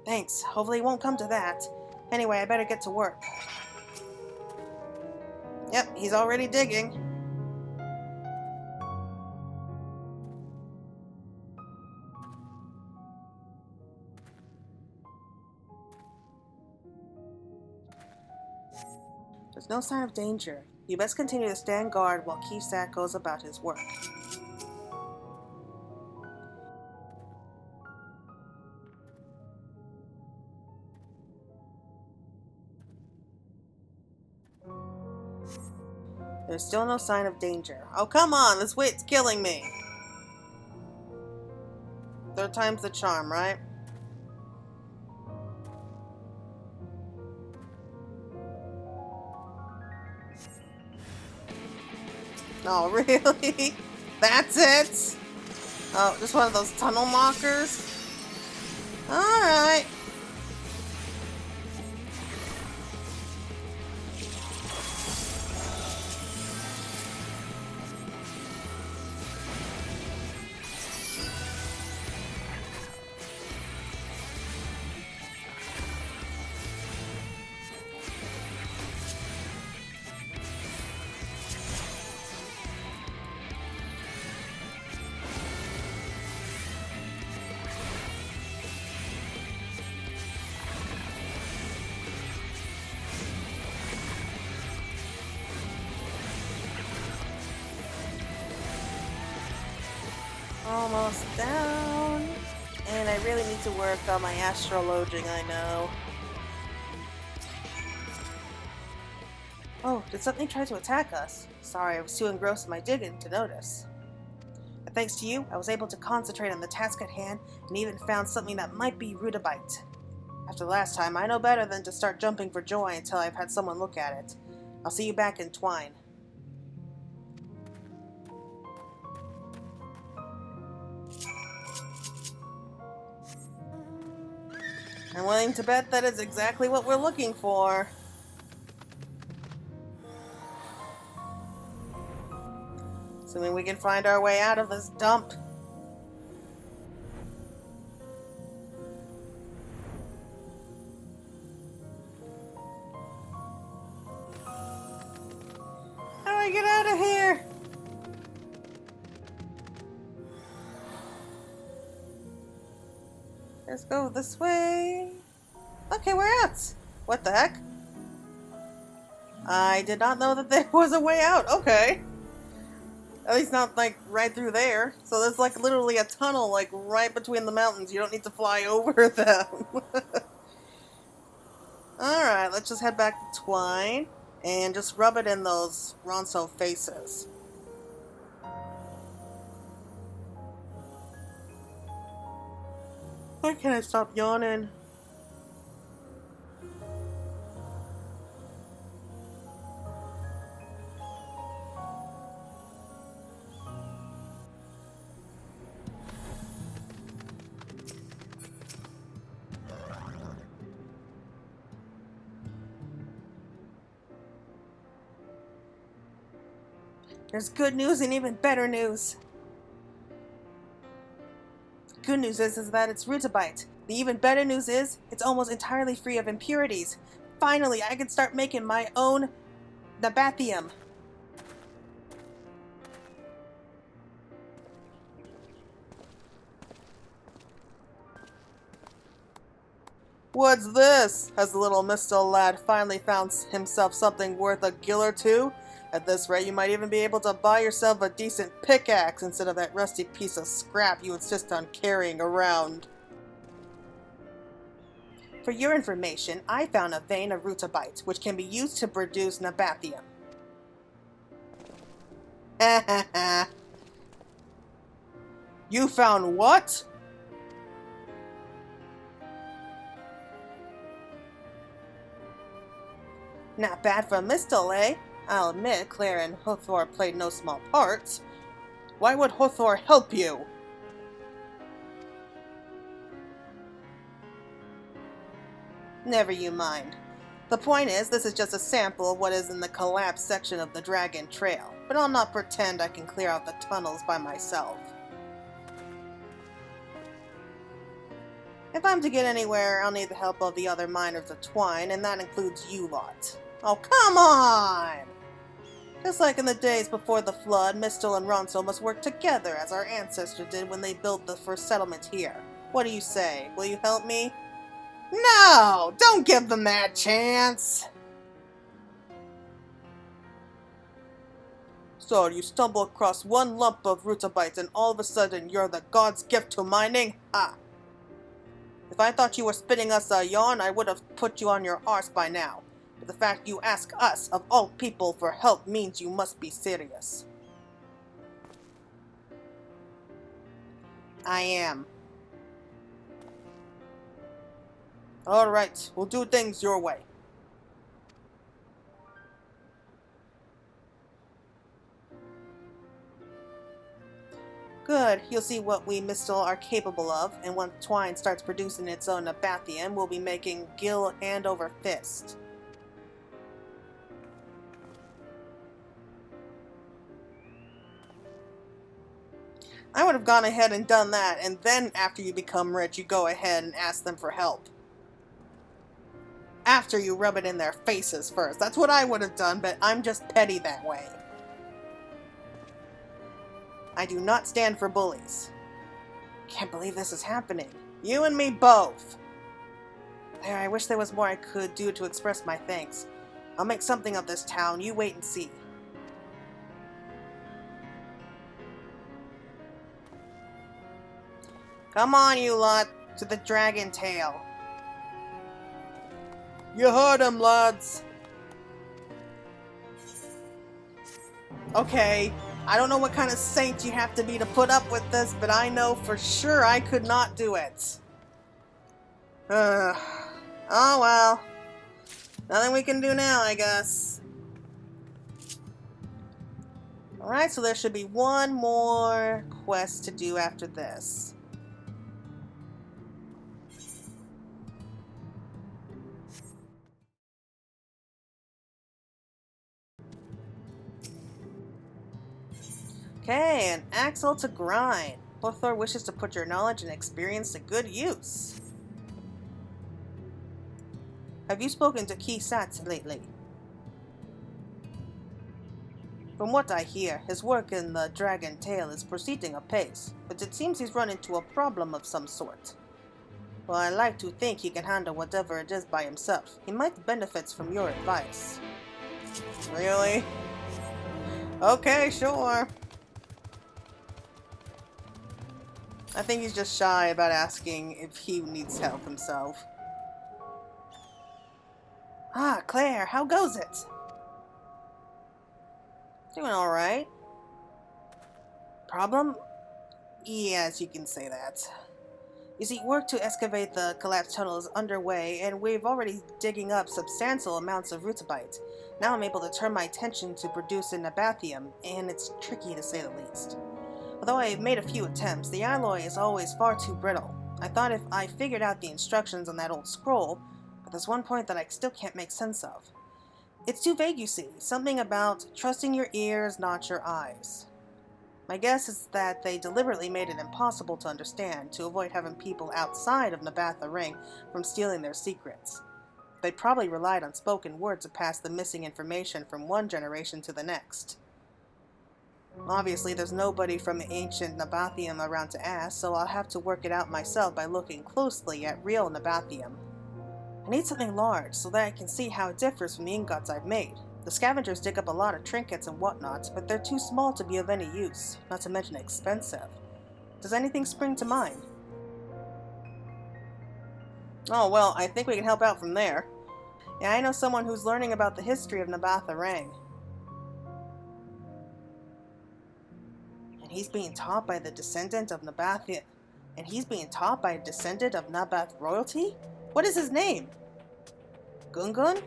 Thanks. Hopefully it won't come to that. Anyway, I better get to work. Yep, he's already digging. There's no sign of danger. You best continue to stand guard while Kisat goes about his work. There's still no sign of danger. Oh, come on! This weight's killing me! Third time's the charm, right? Oh, really? That's it? Oh, just one of those tunnel knockers? Alright. Almost down. And I really need to work on my astrologing, I know. Oh, did something try to attack us? Sorry, I was too engrossed in my digging to notice. But thanks to you, I was able to concentrate on the task at hand and even found something that might be rutabyte. After the last time, I know better than to start jumping for joy until I've had someone look at it. I'll see you back in Twine. I'm willing to bet that is exactly what we're looking for. Assuming we can find our way out of this dump. How do I get out of here? Let's go this way. Okay, we're out. What the heck? I did not know that there was a way out. Okay. At least not, like, right through there. So there's, like, literally a tunnel, like, right between the mountains. You don't need to fly over them. Alright, let's just head back to Twine. And just rub it in those Ronso faces. Why can't I stop yawning? There's good news and even better news. Good news is that it's rutabyte. The even better news is it's almost entirely free of impurities. Finally, I can start making my own nabathium. What's this? Has the little Mistel lad finally found himself something worth a gill or two? At this rate, you might even be able to buy yourself a decent pickaxe instead of that rusty piece of scrap you insist on carrying around. For your information, I found a vein of rutabyte, which can be used to produce nabathium. Ha ha ha. You found what? Not bad for a Mistel, eh? I'll admit, Claire and Hothor played no small parts. Why would Hothor help you? Never you mind. The point is, this is just a sample of what is in the collapsed section of the Dragon Trail, but I'll not pretend I can clear out the tunnels by myself. If I'm to get anywhere, I'll need the help of the other miners of Twine, and that includes you lot. Oh, come on! Just like in the days before the flood, Mistel and Ronso must work together as our ancestors did when they built the first settlement here. What do you say? Will you help me? No! Don't give them that chance! So, you stumble across one lump of rutabyte and all of a sudden you're the god's gift to mining? Ha! If I thought you were spitting us a yarn, I would have put you on your arse by now. But the fact you ask us, of all people, for help means you must be serious. I am. Alright, we'll do things your way. Good, you'll see what we Mistel are capable of, and once Twine starts producing its own Nabathium, we'll be making Gil hand over fist. I would have gone ahead and done that, and then after you become rich, you go ahead and ask them for help. After you rub it in their faces first. That's what I would have done, but I'm just petty that way. I do not stand for bullies. Can't believe this is happening. You and me both. There, I wish there was more I could do to express my thanks. I'll make something of this town. You wait and see. Come on, you lot, to the Dragon Tail. You heard him, lads. Okay, I don't know what kind of saint you have to be to put up with this, but I know for sure I could not do it. Oh well. Nothing we can do now, I guess. Alright, so there should be one more quest to do after this. Okay, an axle to grind. Lothor wishes to put your knowledge and experience to good use. Have you spoken to Kisat lately? From what I hear, his work in the Dragon Tail is proceeding apace, but it seems he's run into a problem of some sort. Well, I like to think he can handle whatever it is by himself. He might benefit from your advice. Really? Okay, sure. I think he's just shy about asking if he needs help himself. Ah, Claire, how goes it? Doing alright. Problem? Yes, you can say that. You see, work to excavate the collapsed tunnel is underway, and we've already digging up substantial amounts of rutibite. Now I'm able to turn my attention to producing Nabathium, and it's tricky to say the least. Although I've made a few attempts, the alloy is always far too brittle. I thought if I figured out the instructions on that old scroll, but there's one point that I still can't make sense of. It's too vague, you see. Something about trusting your ears, not your eyes. My guess is that they deliberately made it impossible to understand, to avoid having people outside of Amh Araeng from stealing their secrets. They probably relied on spoken word to pass the missing information from one generation to the next. Obviously, there's nobody from the ancient Nabathium around to ask, so I'll have to work it out myself by looking closely at real Nabathium. I need something large, so that I can see how it differs from the ingots I've made. The scavengers dig up a lot of trinkets and whatnot, but they're too small to be of any use, not to mention expensive. Does anything spring to mind? Oh, well, I think we can help out from there. Yeah, I know someone who's learning about the history of Amh Araeng. And he's being taught by the descendant of Nabath. And he's being taught by a descendant of Nabath royalty? What is his name? Gungun?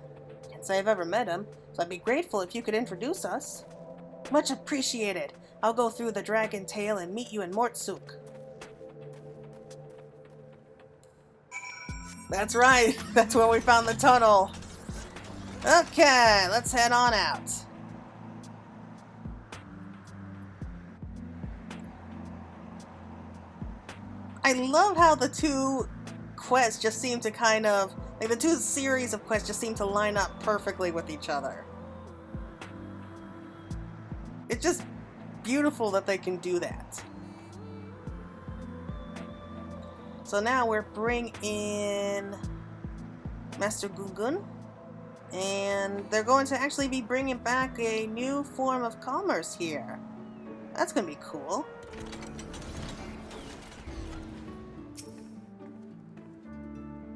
Can't say I've ever met him, so I'd be grateful if you could introduce us. Much appreciated. I'll go through the Dragon Tail and meet you in Mortsuk. That's right. That's where we found the tunnel. Okay, let's head on out. I love how the two quests just seem to kind of, like the two series of quests just seem to line up perfectly with each other. It's just beautiful that they can do that. So now we're bringing in Master Gungun, and they're going to actually be bringing back a new form of commerce here. That's going to be cool.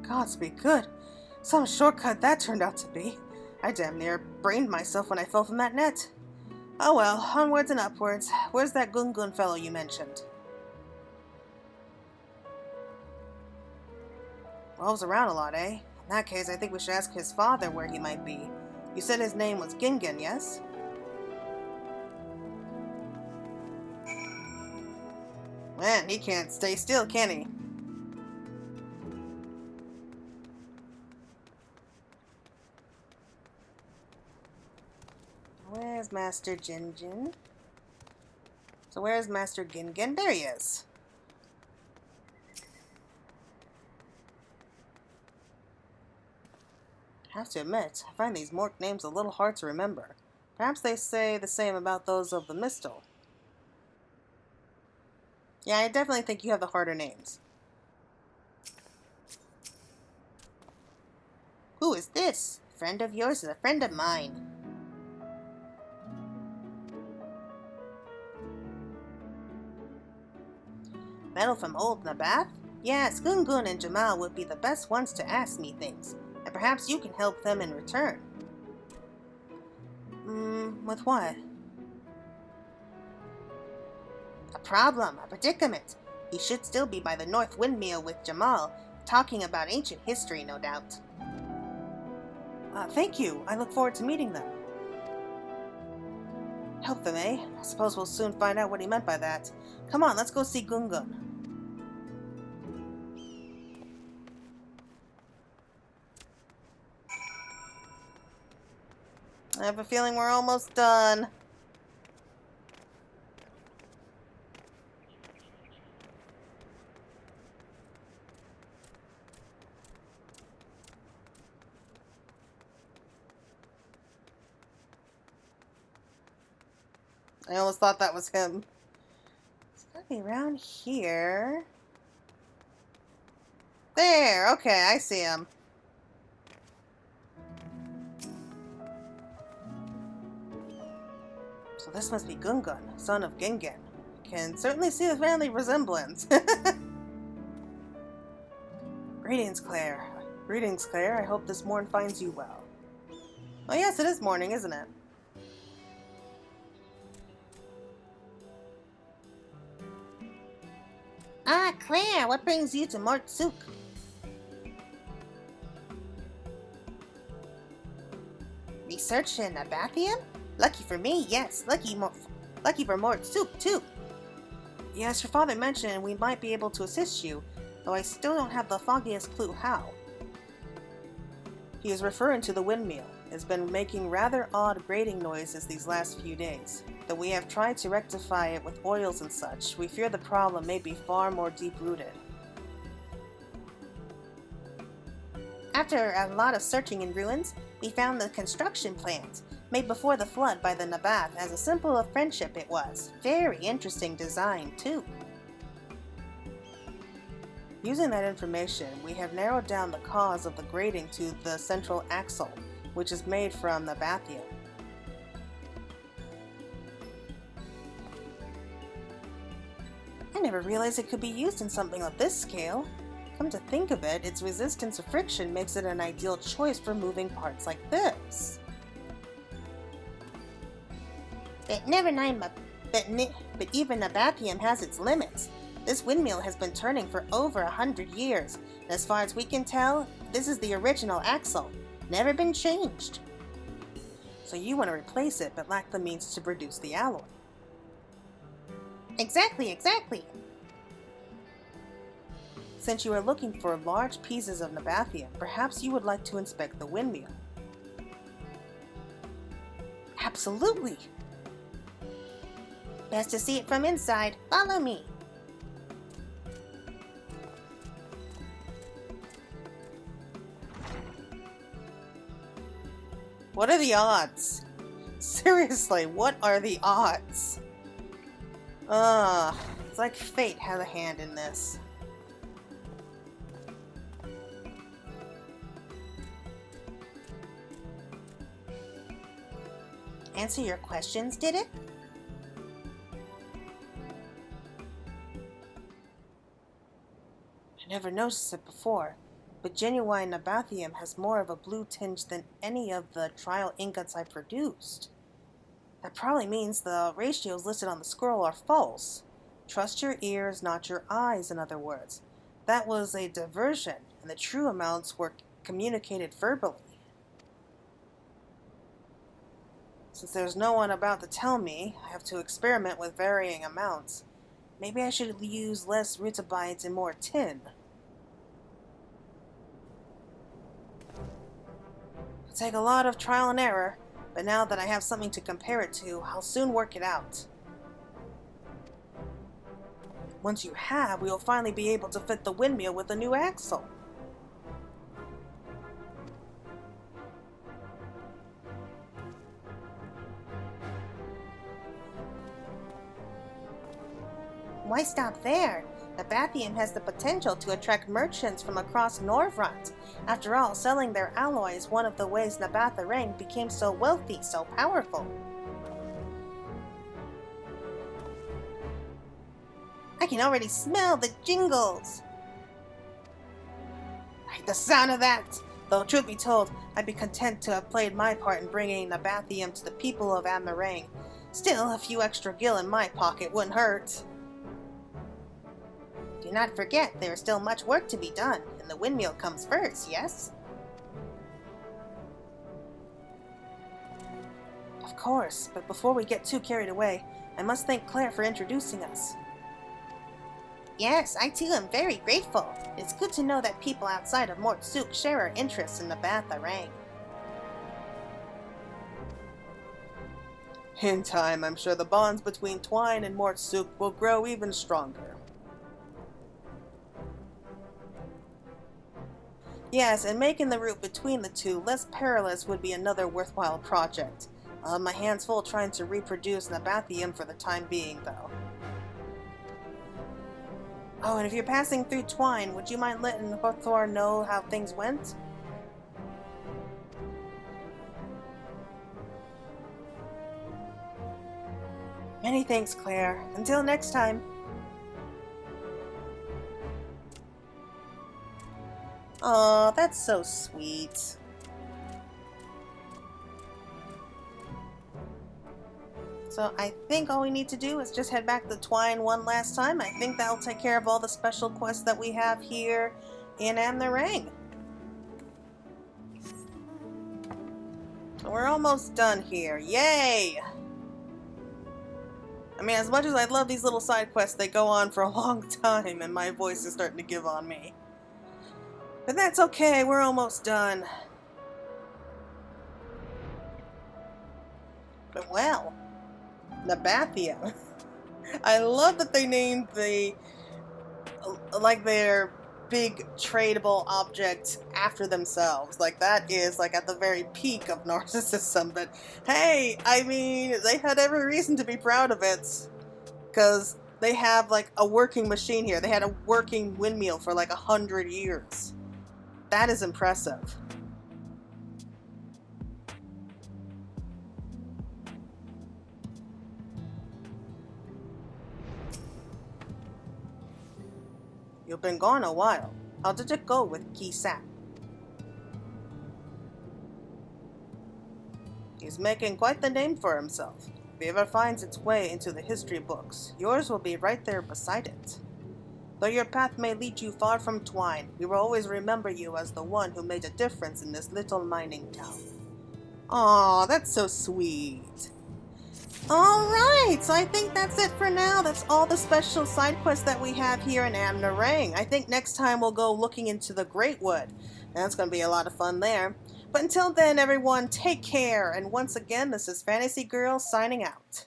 Gods be good. Some shortcut that turned out to be. I damn near brained myself when I fell from that net. Oh well, onwards and upwards. Where's that Gungun fellow you mentioned? Roves around a lot, eh? In that case, I think we should ask his father where he might be. You said his name was Gingun, yes? Man, he can't stay still, can he? Where's Master Jinjin? So where's Master Gingen? There he is. I have to admit, I find these Mork names a little hard to remember. Perhaps they say the same about those of the Mistle. Yeah, I definitely think you have the harder names. Who is this? A friend of yours is a friend of mine. Metal from old Nabath? Yes, Gungun and Jamal would be the best ones to ask me things, and perhaps you can help them in return. With what? A problem, a predicament. He should still be by the North Windmill with Jamal, talking about ancient history, no doubt. Thank you. I look forward to meeting them. Help them, eh? I suppose we'll soon find out what he meant by that. Come on, let's go see Gungun. I have a feeling we're almost done. I almost thought that was him. It's gotta be around here. There! Okay, I see him. So this must be Gungun, son of Gingen. Can certainly see the family resemblance. Greetings, Claire. Greetings, Claire. I hope this morn finds you well. Oh yes, it is morning, isn't it? Ah, Claire, what brings you to Mortsuk? Research in Abathium? Lucky for me, yes. Lucky for Mortsuk, too. Yes, your father mentioned we might be able to assist you, though I still don't have the foggiest clue how. He is referring to the windmill. It's been making rather odd grating noises these last few days. Though we have tried to rectify it with oils and such, we fear the problem may be far more deep-rooted. After a lot of searching in ruins, we found the construction plans, made before the flood by the Nabath as a symbol of friendship it was. Very interesting design, too. Using that information, we have narrowed down the cause of the grating to the central axle, which is made from Nabathium. I never realized it could be used in something of this scale. Come to think of it, its resistance to friction makes it an ideal choice for moving parts like this. But even Nabathium has its limits. This windmill has been turning for over 100 years, and as far as we can tell, this is the original axle. Never been changed. So you want to replace it, but lack the means to produce the alloy. Exactly. Since you are looking for large pieces of Nabathium, perhaps you would like to inspect the windmill. Absolutely. Best to see it from inside. Follow me. What are the odds? Seriously, what are the odds? It's like fate had a hand in this. Answer your questions, did it? I never noticed it before, but genuine Nabathium has more of a blue tinge than any of the trial ingots I produced. That probably means the ratios listed on the scroll are false. Trust your ears, not your eyes, in other words. That was a diversion, and the true amounts were communicated verbally. Since there's no one about to tell me, I have to experiment with varying amounts. Maybe I should use less rutabites and more tin. It'll take a lot of trial and error, but now that I have something to compare it to, I'll soon work it out. Once you have, we will finally be able to fit the windmill with a new axle. Why stop there? The Bathium has the potential to attract merchants from across Norvrot. After all, selling their alloy is one of the ways the Amh Araeng became so wealthy, so powerful. I can already smell the jingles! I hate the sound of that! Though, truth be told, I'd be content to have played my part in bringing the Bathium to the people of Amh Araeng. Still, a few extra gil in my pocket wouldn't hurt. Do not forget, there is still much work to be done, and the windmill comes first, yes? Of course, but before we get too carried away, I must thank Claire for introducing us. Yes, I too am very grateful. It's good to know that people outside of Mortsuk share our interests in the Amh Araeng. In time, I'm sure the bonds between Twine and Mortsuk will grow even stronger. Yes, and making the route between the two less perilous would be another worthwhile project. I'll have my hands full trying to reproduce the Bathium for the time being, though. Oh, and if you're passing through Twine, would you mind letting Hothor know how things went? Many thanks, Claire. Until next time. Aw, that's so sweet. So I think all we need to do is just head back to Twine one last time. I think that'll take care of all the special quests that we have here in Amh Araeng. So we're almost done here. Yay! I mean, as much as I love these little side quests, they go on for a long time and my voice is starting to give on me. But that's okay, we're almost done. But well, the Bathium. I love that they named their big tradable object after themselves. Like, that is like at the very peak of narcissism. But hey, I mean, they had every reason to be proud of it. Because they have like a working machine here. They had a working windmill for like 100 years. That is impressive. You've been gone a while. How did it go with Kisak? He's making quite the name for himself. If he ever finds its way into the history books, yours will be right there beside it. Though your path may lead you far from Twine, we will always remember you as the one who made a difference in this little mining town. Aw, that's so sweet. Alright, so I think that's it for now. That's all the special side quests that we have here in Amh Araeng. I think next time we'll go looking into the Great Wood. That's going to be a lot of fun there. But until then, everyone, take care. And once again, this is Fantasy Girl signing out.